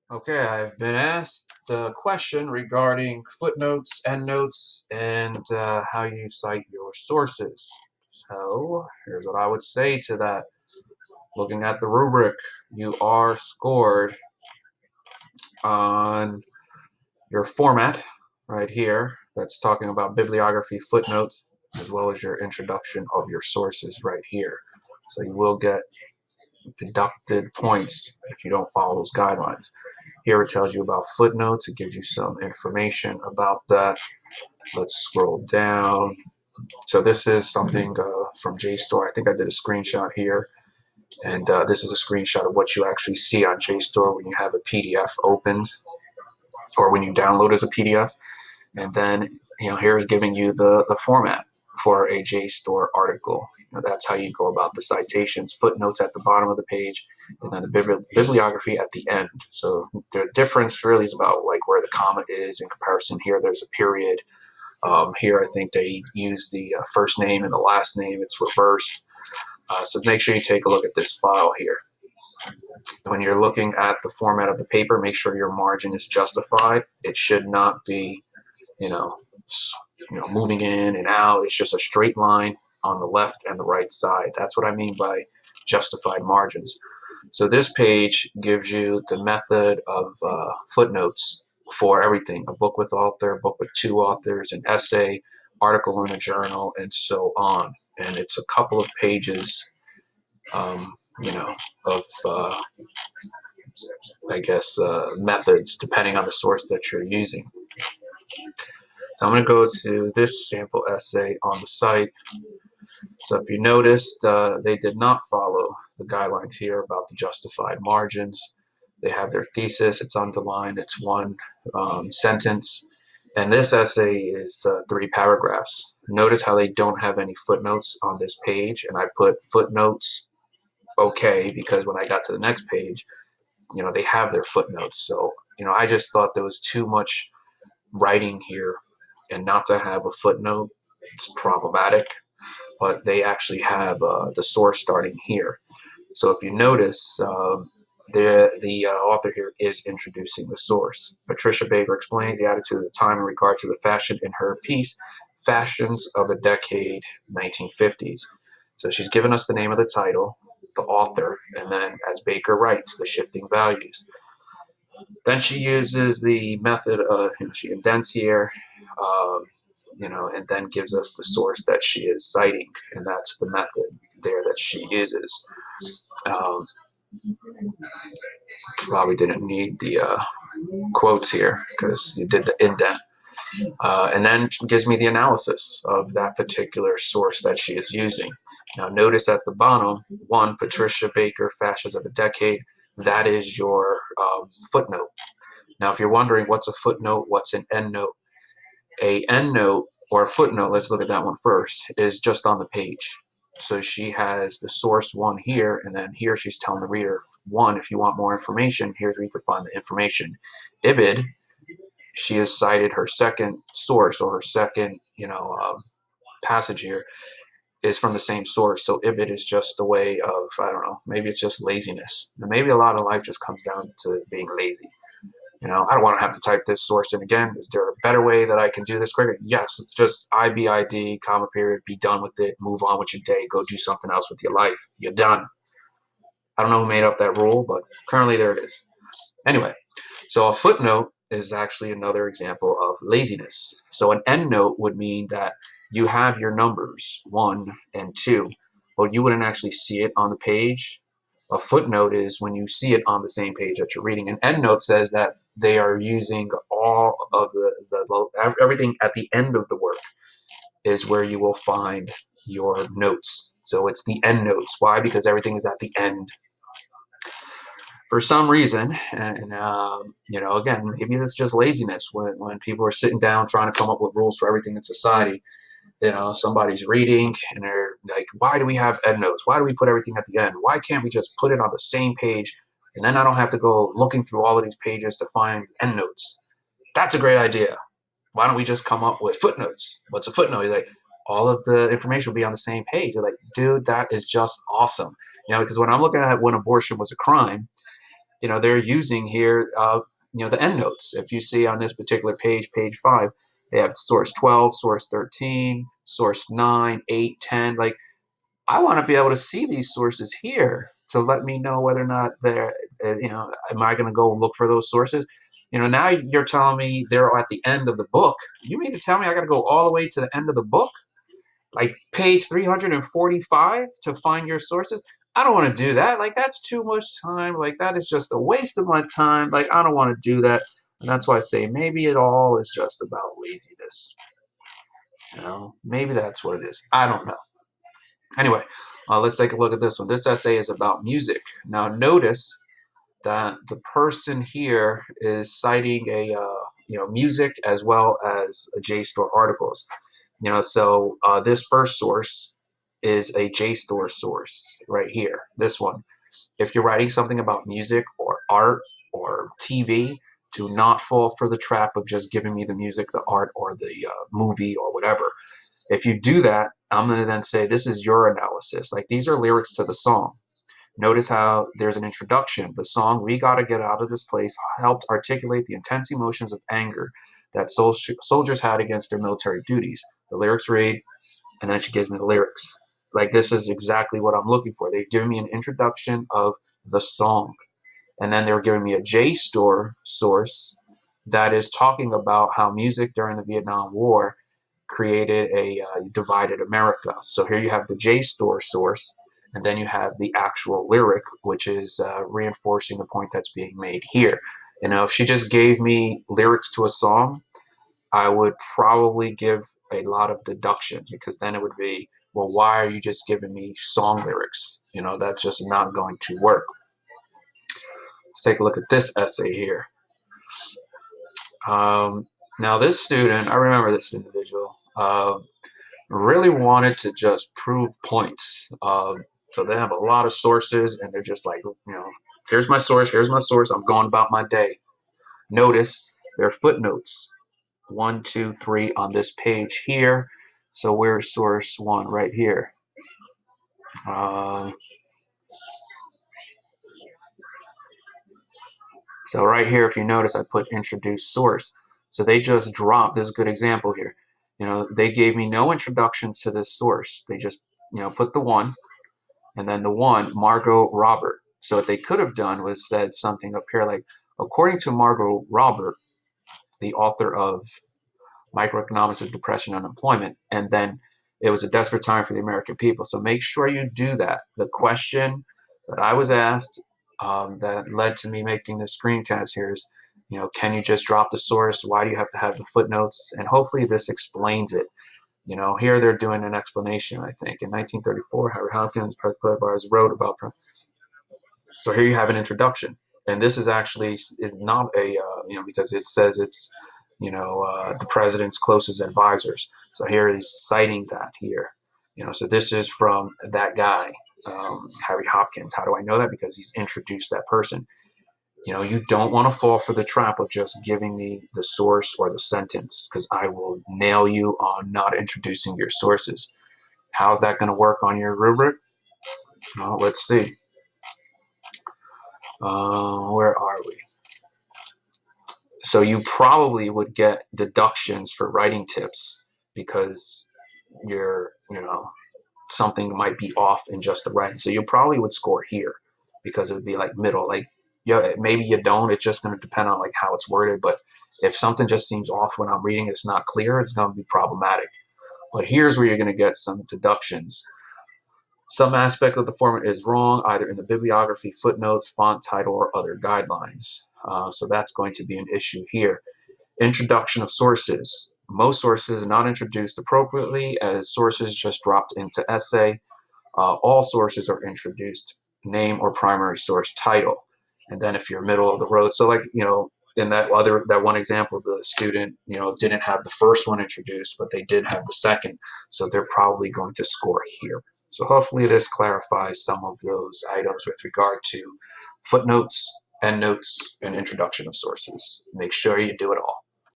Okay, I've been asked a question regarding footnotes, endnotes, and how you cite your sources. So here's what I would say to that. Looking at the rubric, you are scored on your format right here that's talking about bibliography, footnotes, as well as your introduction of your sources right here. So you will get deducted points if you don't follow those guidelines. Here it tells you about footnotes. It gives you some information about that. Let's scroll down. So this is something from JSTOR. I think I did a screenshot here. And this is a screenshot of what you actually see on JSTOR when you have a PDF opened or when you download as a PDF. And then, here's giving you the format for a JSTOR article. That's how you go about the citations, footnotes at the bottom of the page, and then the bibliography at the end. So the difference really is about like where the comma is in comparison. Here, there's a period. Here, I think they use the first name and the last name. It's reversed. So make sure you take a look at this file here. When you're looking at the format of the paper, make sure your margin is justified. It should not be, you know, moving in and out. It's just a straight line on the left and the right side. That's what I mean by justified margins. So this page gives you the method of footnotes for everything: a book with author, a book with two authors, an essay, article in a journal, and so on. And it's a couple of pages, um, of I guess methods depending on the source that you're using. So I'm going to go to this sample essay on the site. So if you noticed, they did not follow the guidelines here about the justified margins. They have their thesis, it's underlined, it's one sentence. And this essay is 3 paragraphs. Notice how they don't have any footnotes on this page. And I put footnotes okay because when I got to the next page, they have their footnotes. So, I just thought there was too much writing here, and not to have a footnote, it's problematic. But they actually have the source starting here. So if you notice, the author here is introducing the source. Patricia Baker explains the attitude of the time in regard to the fashion in her piece, Fashions of a Decade, 1950s. So she's given us the name of the title, the author, and then, as Baker writes, the shifting values. Then she uses the method of, she indents here, um, and then gives us the source that she is citing, and that's the method there that she uses. Um, Probably didn't need the quotes here because you did the indent. And then gives me the analysis of that particular source that she is using. Now notice at the bottom, one, Patricia Baker, Fashions of a Decade. That is your footnote. Now, if you're wondering what's a footnote, what's an endnote, a endnote or a footnote, let's look at that one first, is just on the page. So she has the source one here, and then here she's telling the reader, one, if you want more information, here's where you can find the information. Ibid, she has cited her second source or her second, passage here is from the same source. So Ibid is just a way of, I don't know, maybe it's just laziness. And maybe a lot of life just comes down to being lazy. I don't want to have to type this source in again. Is there a better way that I can do this quicker? Yes, it's just IBID, comma period, be done with it, move on with your day, go do something else with your life. You're done. I don't know who made up that rule, but currently there it is. Anyway, so a footnote is actually another example of laziness. So an endnote would mean that you have your numbers 1 and 2, but you wouldn't actually see it on the page. A footnote is when you see it on the same page that you're reading. An endnote says that they are using all of everything at the end of the work is where you will find your notes. So it's the endnotes. Why? Because everything is at the end. For some reason, and again, maybe it's just laziness. When people are sitting down trying to come up with rules for everything in society, somebody's reading and they're like, why do we have endnotes? Why do we put everything at the end? Why can't we just put it on the same page? And then I don't have to go looking through all of these pages to find endnotes. That's a great idea. Why don't we just come up with footnotes? What's a footnote? You're like, all of the information will be on the same page. You're like, dude, that is just awesome. Because when I'm looking at when abortion was a crime, they're using here, the endnotes. If you see on this particular page, page 5, they have source 12, source 13, source 9, 8, 10. Like, I want to be able to see these sources here to let me know whether or not they're, am I going to go look for those sources? Now you're telling me they're at the end of the book. You mean to tell me I got to go all the way to the end of the book, like page 345, to find your sources? I don't want to do that. Like, that's too much time. Like, that is just a waste of my time. Like, I don't want to do that. And that's why I say maybe it all is just about laziness. Maybe that's what it is. I don't know. Anyway, let's take a look at this one. This essay is about music. Now, notice that the person here is citing music as well as JSTOR articles. So this first source is a JSTOR source right here. This one. If you're writing something about music or art or TV, do not fall for the trap of just giving me the music, the art, or the movie or whatever. If you do that, I'm going to then say, this is your analysis. Like, these are lyrics to the song. Notice how there's an introduction. The song "We Gotta Get Out of This Place" helped articulate the intense emotions of anger that soldiers had against their military duties. The lyrics read, and then she gives me the lyrics. Like, this is exactly what I'm looking for. They're giving me an introduction of the song. And then they're giving me a JSTOR source that is talking about how music during the Vietnam War created a divided America. So here you have the JSTOR source, and then you have the actual lyric, which is reinforcing the point that's being made here. If she just gave me lyrics to a song, I would probably give a lot of deductions, because then it would be, well, why are you just giving me song lyrics? That's just not going to work. Let's take a look at this essay here. Now, this student, I remember this individual, really wanted to just prove points. So they have a lot of sources, and they're just like, here's my source, I'm going about my day. Notice their footnotes, 1, 2, 3 on this page here. So where's source 1? Right here. So right here, if you notice, I put introduce source. So they just dropped, this is a good example here. They gave me no introduction to this source. They just, put the 1, and then the 1, Margot Robert. So what they could have done was said something up here like, according to Margot Robert, the author of Microeconomics of Depression and Unemployment, and then it was a desperate time for the American people. So make sure you do that. The question that I was asked that led to me making this screencast here is, can you just drop the source? Why do you have to have the footnotes? And hopefully this explains it. Here they're doing an explanation, I think. In 1934, Howard Hopkins, Press Club Bars wrote about. So here you have an introduction. And this is actually not a, because it says it's, the president's closest advisors. So here he's citing that here. So this is from that guy, Harry Hopkins. How do I know that? Because he's introduced that person. You don't want to fall for the trap of just giving me the source or the sentence, because I will nail you on not introducing your sources. How's that going to work on your rubric? Well, let's see. Where are we? So you probably would get deductions for writing tips, because you're, something might be off in just the writing. So you probably would score here, because it would be like middle. Like, yeah, maybe you don't. It's just going to depend on like how it's worded. But if something just seems off when I'm reading, it's not clear, it's going to be problematic. But here's where you're going to get some deductions. Some aspect of the format is wrong, either in the bibliography, footnotes, font, title, or other guidelines. So that's going to be an issue here. Introduction of sources. Most sources not introduced appropriately, as sources just dropped into essay. All sources are introduced, name or primary source title. And then if you're middle of the road, so like, in that one example, the student, didn't have the first one introduced, but they did have the second. So they're probably going to score here. So hopefully this clarifies some of those items with regard to footnotes, endnotes, and introduction of sources. Make sure you do it all.